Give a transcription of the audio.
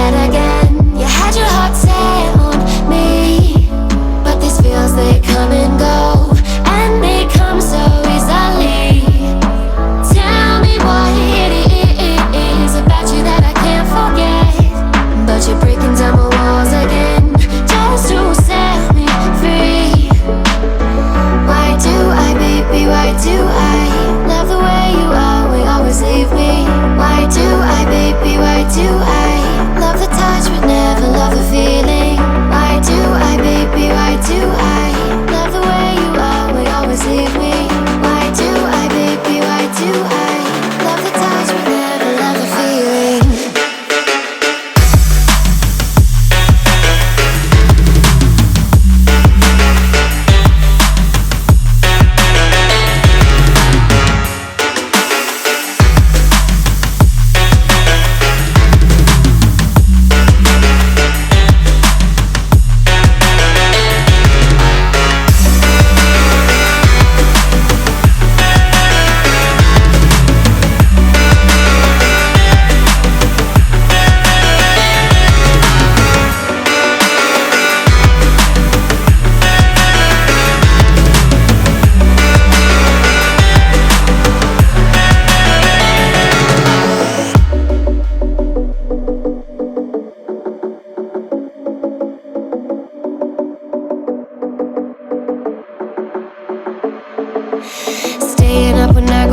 head again. You had your heart set on me, but these feels, they come and go, and they come so easily. Tell me what it is about you that I can't forget, but you're breaking down my walls again, just to set me free. Why do I, baby, why do I love the way you are, we always leave me? Why do I, baby, why do I love the touch but never love the feeling? Why do I, baby, why do I love the way you are, we always leave me? Why do I, baby, why do I love the touch but never love the feeling? Staying up when I